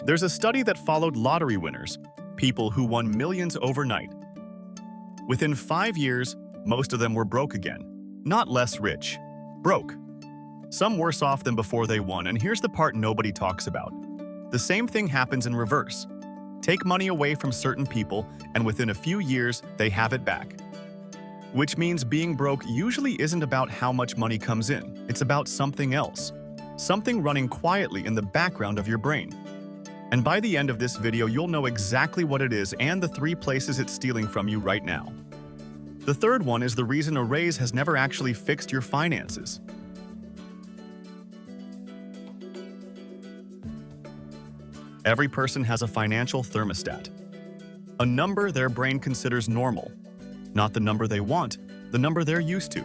There's a study that followed lottery winners, people who won millions overnight. Within 5 years, most of them were broke again. Not less rich, broke. Some worse off than before they won, and here's the part nobody talks about. The same thing happens in reverse. Take money away from certain people, and within a few years, they have it back. Which means being broke usually isn't about how much money comes in. It's about something else. Something running quietly in the background of your brain. And by the end of this video, you'll know exactly what it is and the 3 places it's stealing from you right now. The third one is the reason a raise has never actually fixed your finances. Every person has a financial thermostat. A number their brain considers normal. Not the number they want, the number they're used to.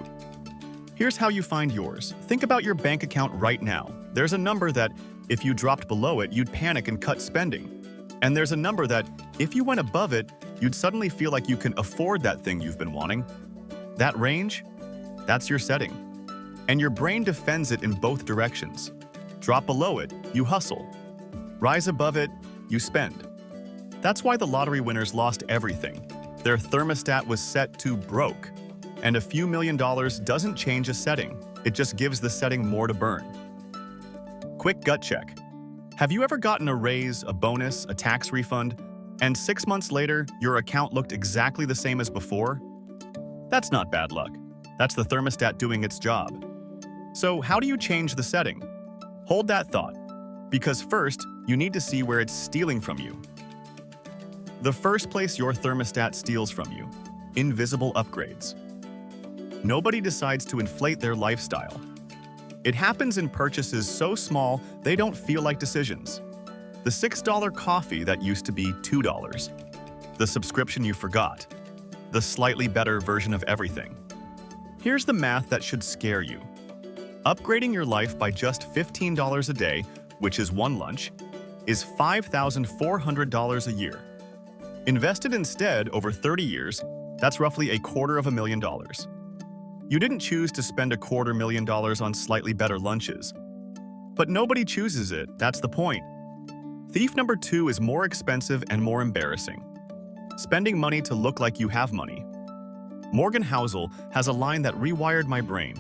Here's how you find yours. Think about your bank account right now. There's a number that, if you dropped below it, you'd panic and cut spending. And there's a number that, if you went above it, you'd suddenly feel like you can afford that thing you've been wanting. That range? That's your setting. And your brain defends it in both directions. Drop below it, you hustle. Rise above it, you spend. That's why the lottery winners lost everything. Their thermostat was set to broke. And a few $1,000,000 doesn't change a setting. It just gives the setting more to burn. Quick gut check. Have you ever gotten a raise, a bonus, a tax refund, and 6 months later, your account looked exactly the same as before? That's not bad luck. That's the thermostat doing its job. So how do you change the setting? Hold that thought, because first, you need to see where it's stealing from you. The first place your thermostat steals from you: invisible upgrades. Nobody decides to inflate their lifestyle. It happens in purchases so small they don't feel like decisions. The $6 coffee that used to be $2. The subscription you forgot. The slightly better version of everything. Here's the math that should scare you. Upgrading your life by just $15 a day, which is one lunch, is $5,400 a year. Invested instead over 30 years, that's roughly $250,000. You didn't choose to spend $250,000 on slightly better lunches. But nobody chooses it, that's the point. Thief number 2 is more expensive and more embarrassing. Spending money to look like you have money. Morgan Housel has a line that rewired my brain.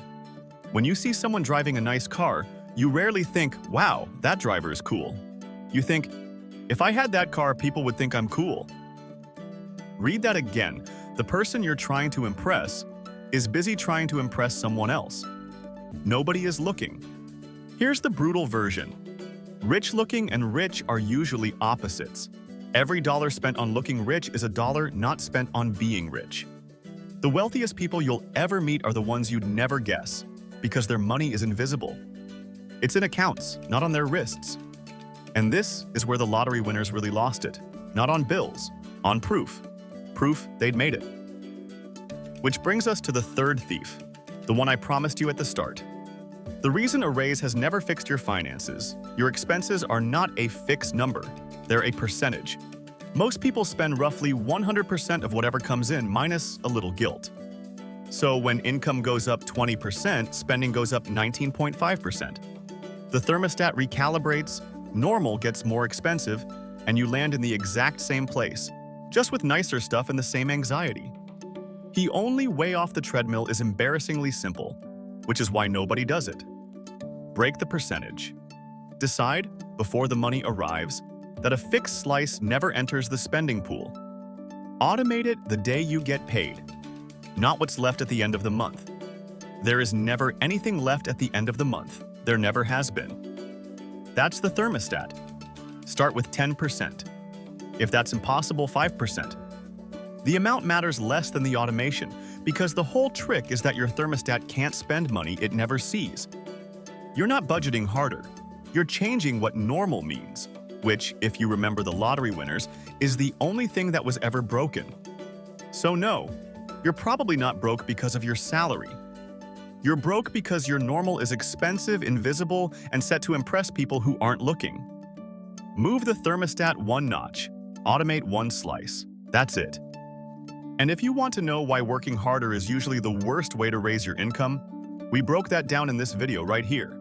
When you see someone driving a nice car, you rarely think, wow, that driver is cool. You think, if I had that car, people would think I'm cool. Read that again. The person you're trying to impress is busy trying to impress someone else. Nobody is looking. Here's the brutal version. Rich-looking and rich are usually opposites. Every dollar spent on looking rich is a dollar not spent on being rich. The wealthiest people you'll ever meet are the ones you'd never guess, because their money is invisible. It's in accounts, not on their wrists. And this is where the lottery winners really lost it. Not on bills, on proof. Proof they'd made it. Which brings us to the third thief, the one I promised you at the start. The reason a raise has never fixed your finances: your expenses are not a fixed number, they're a percentage. Most people spend roughly 100% of whatever comes in minus a little guilt. So when income goes up 20%, spending goes up 19.5%. The thermostat recalibrates, normal gets more expensive, and you land in the exact same place, just with nicer stuff and the same anxiety. The only way off the treadmill is embarrassingly simple, which is why nobody does it. Break the percentage. Decide, before the money arrives, that a fixed slice never enters the spending pool. Automate it the day you get paid, not what's left at the end of the month. There is never anything left at the end of the month. There never has been. That's the thermostat. Start with 10%. If that's impossible, 5%. The amount matters less than the automation, because the whole trick is that your thermostat can't spend money it never sees. You're not budgeting harder. You're changing what normal means, which, if you remember the lottery winners, is the only thing that was ever broken. So no, you're probably not broke because of your salary. You're broke because your normal is expensive, invisible, and set to impress people who aren't looking. Move the thermostat one notch. Automate one slice. That's it. And if you want to know why working harder is usually the worst way to raise your income, we broke that down in this video right here.